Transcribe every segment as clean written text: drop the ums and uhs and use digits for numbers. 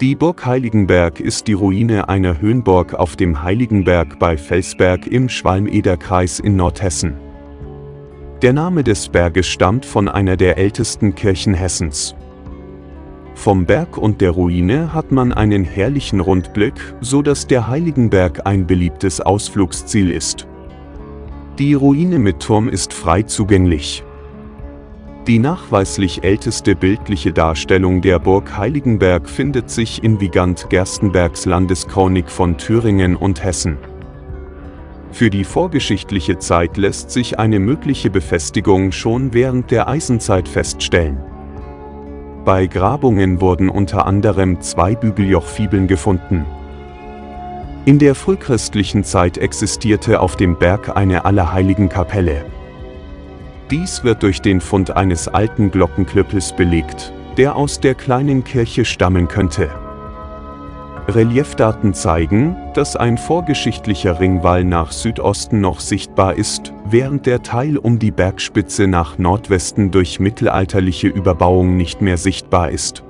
Die Burg Heiligenberg ist die Ruine einer Höhenburg auf dem Heiligenberg bei Felsberg im Schwalm-Eder-Kreis in Nordhessen. Der Name des Berges stammt von einer der ältesten Kirchen Hessens. Vom Berg und der Ruine hat man einen herrlichen Rundblick, so dass der Heiligenberg ein beliebtes Ausflugsziel ist. Die Ruine mit Turm ist frei zugänglich. Die nachweislich älteste bildliche Darstellung der Burg Heiligenberg findet sich in Wigand Gerstenbergs Landeschronik von Thüringen und Hessen. Für die vorgeschichtliche Zeit lässt sich eine mögliche Befestigung schon während der Eisenzeit feststellen. Bei Grabungen wurden unter anderem 2 Bügeljochfibeln gefunden. In der frühchristlichen Zeit existierte auf dem Berg eine Allerheiligenkapelle. Dies wird durch den Fund eines alten Glockenknüppels belegt, der aus der kleinen Kirche stammen könnte. Reliefdaten zeigen, dass ein vorgeschichtlicher Ringwall nach Südosten noch sichtbar ist, während der Teil um die Bergspitze nach Nordwesten durch mittelalterliche Überbauung nicht mehr sichtbar ist.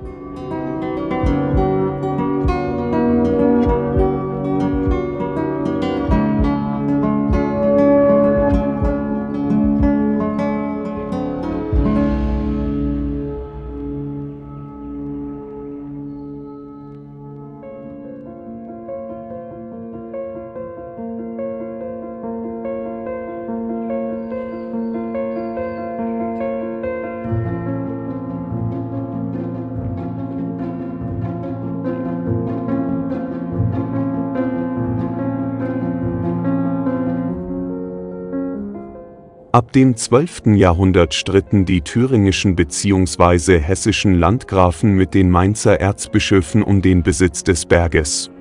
Ab dem 12. Jahrhundert stritten die thüringischen bzw. hessischen Landgrafen mit den Mainzer Erzbischöfen um den Besitz des Berges.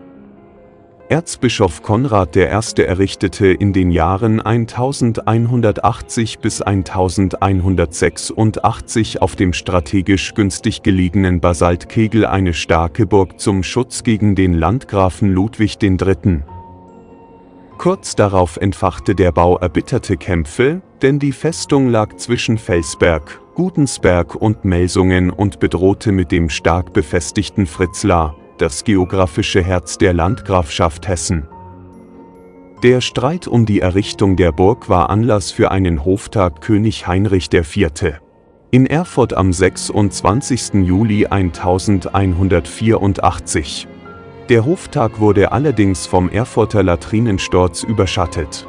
Erzbischof Konrad I. errichtete in den Jahren 1180 bis 1186 auf dem strategisch günstig gelegenen Basaltkegel eine starke Burg zum Schutz gegen den Landgrafen Ludwig III. Kurz darauf entfachte der Bau erbitterte Kämpfe, denn die Festung lag zwischen Felsberg, Gudensberg und Melsungen und bedrohte mit dem stark befestigten Fritzlar das geografische Herz der Landgrafschaft Hessen. Der Streit um die Errichtung der Burg war Anlass für einen Hoftag König Heinrich IV. In Erfurt am 26. Juli 1184. Der Hoftag wurde allerdings vom Erfurter Latrinensturz überschattet.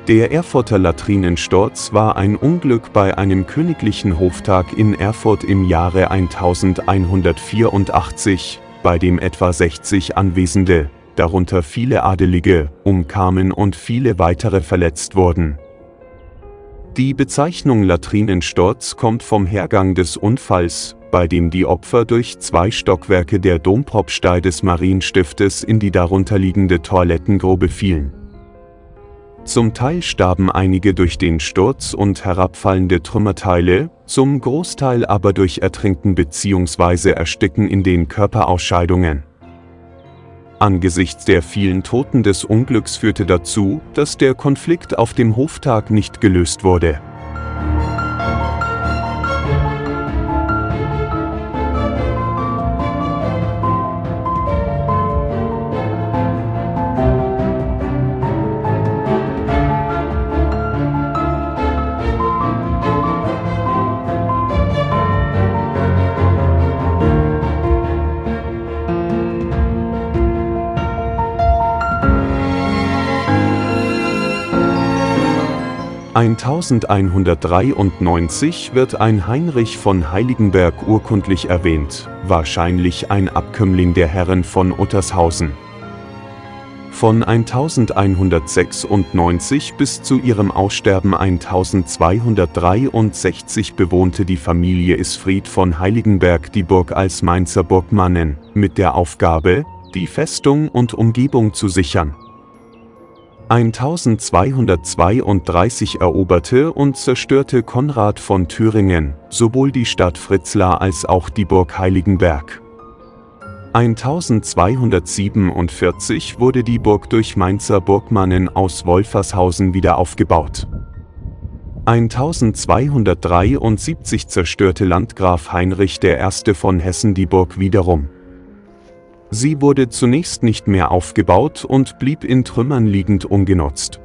Der Erfurter Latrinensturz war ein Unglück bei einem königlichen Hoftag in Erfurt im Jahre 1184, bei dem etwa 60 Anwesende, darunter viele Adelige, umkamen und viele weitere verletzt wurden. Die Bezeichnung Latrinensturz kommt vom Hergang des Unfalls, bei dem die Opfer durch 2 Stockwerke der Dompropstei des Marienstiftes in die darunterliegende Toilettengrube fielen. Zum Teil starben einige durch den Sturz und herabfallende Trümmerteile, zum Großteil aber durch Ertrinken bzw. Ersticken in den Körperausscheidungen. Angesichts der vielen Toten des Unglücks führte dazu, dass der Konflikt auf dem Hoftag nicht gelöst wurde. In 1193 wird ein Heinrich von Heiligenberg urkundlich erwähnt, wahrscheinlich ein Abkömmling der Herren von Uttershausen. Von 1196 bis zu ihrem Aussterben 1263 bewohnte die Familie Isfried von Heiligenberg die Burg als Mainzer Burgmannen, mit der Aufgabe, die Festung und Umgebung zu sichern. 1232 eroberte und zerstörte Konrad von Thüringen sowohl die Stadt Fritzlar als auch die Burg Heiligenberg. 1247 wurde die Burg durch Mainzer Burgmannen aus Wolfershausen wieder aufgebaut. 1273 zerstörte Landgraf Heinrich I. von Hessen die Burg wiederum. Sie wurde zunächst nicht mehr aufgebaut und blieb in Trümmern liegend ungenutzt.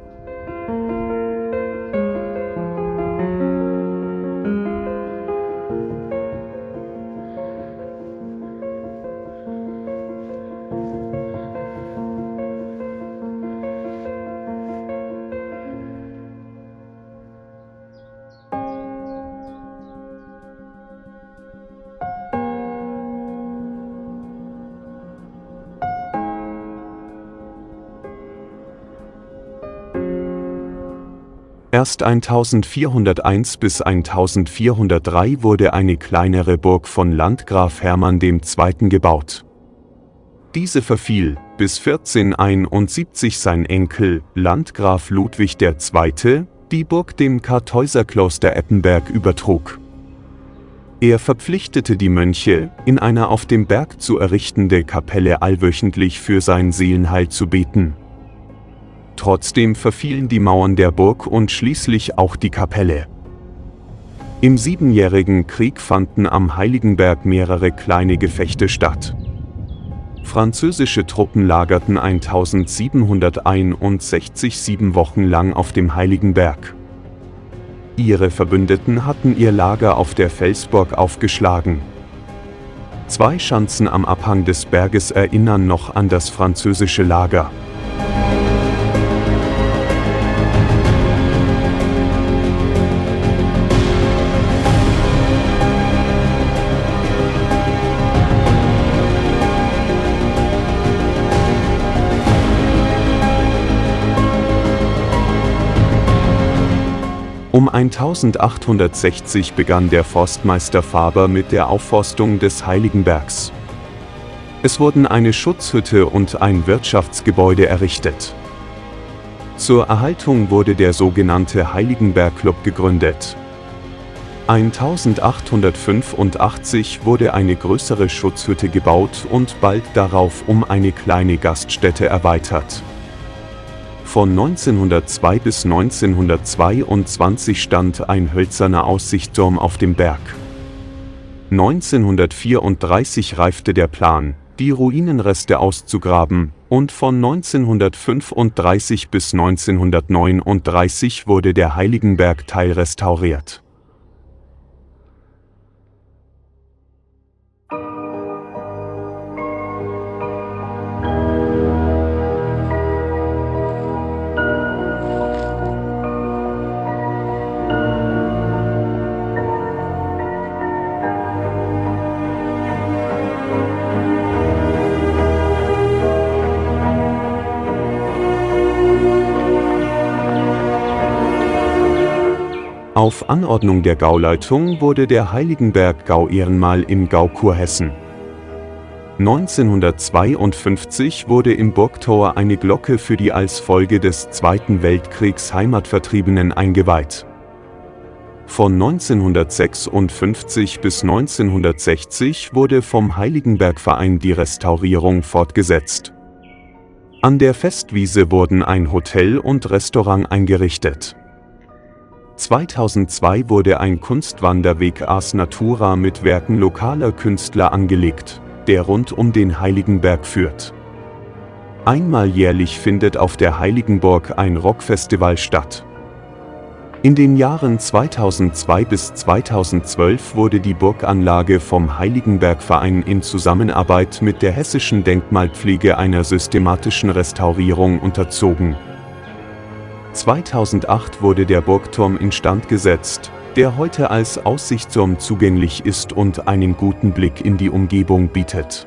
Erst 1401 bis 1403 wurde eine kleinere Burg von Landgraf Hermann II. Gebaut. Diese verfiel, bis 1471 sein Enkel, Landgraf Ludwig II., die Burg dem Kartäuserkloster Eppenberg übertrug. Er verpflichtete die Mönche, in einer auf dem Berg zu errichtende Kapelle allwöchentlich für sein Seelenheil zu beten. Trotzdem verfielen die Mauern der Burg und schließlich auch die Kapelle. Im Siebenjährigen Krieg fanden am Heiligenberg mehrere kleine Gefechte statt. Französische Truppen lagerten 1761 7 Wochen lang auf dem Heiligenberg. Ihre Verbündeten hatten ihr Lager auf der Felsburg aufgeschlagen. 2 Schanzen am Abhang des Berges erinnern noch an das französische Lager. Um 1860 begann der Forstmeister Faber mit der Aufforstung des Heiligenbergs. Es wurden eine Schutzhütte und ein Wirtschaftsgebäude errichtet. Zur Erhaltung wurde der sogenannte Heiligenberg-Club gegründet. 1885 wurde eine größere Schutzhütte gebaut und bald darauf um eine kleine Gaststätte erweitert. Von 1902 bis 1922 stand ein hölzerner Aussichtsturm auf dem Berg. 1934 reifte der Plan, die Ruinenreste auszugraben, und von 1935 bis 1939 wurde der Heiligenberg teilrestauriert. Auf Anordnung der Gauleitung wurde der Heiligenberg-Gau-Ehrenmal im Gau Kurhessen. 1952 wurde im Burgtor eine Glocke für die als Folge des Zweiten Weltkriegs Heimatvertriebenen eingeweiht. Von 1956 bis 1960 wurde vom Heiligenbergverein die Restaurierung fortgesetzt. An der Festwiese wurden ein Hotel und Restaurant eingerichtet. 2002 wurde ein Kunstwanderweg Ars Natura mit Werken lokaler Künstler angelegt, der rund um den Heiligenberg führt. Einmal jährlich findet auf der Heiligenburg ein Rockfestival statt. In den Jahren 2002 bis 2012 wurde die Burganlage vom Heiligenbergverein in Zusammenarbeit mit der Hessischen Denkmalpflege einer systematischen Restaurierung unterzogen. 2008 wurde der Burgturm instand gesetzt, der heute als Aussichtsturm zugänglich ist und einen guten Blick in die Umgebung bietet.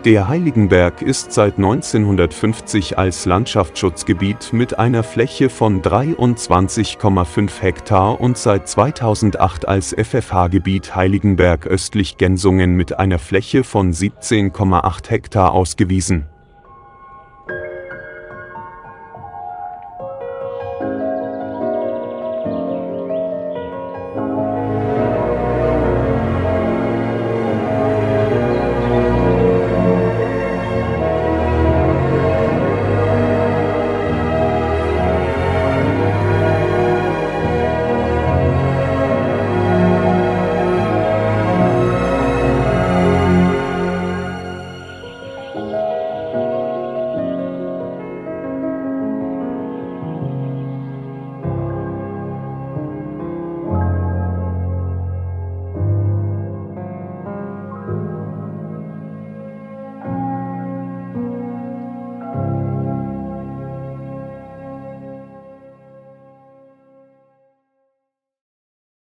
Der Heiligenberg ist seit 1950 als Landschaftsschutzgebiet mit einer Fläche von 23,5 Hektar und seit 2008 als FFH-Gebiet Heiligenberg östlich Gensungen mit einer Fläche von 17,8 Hektar ausgewiesen.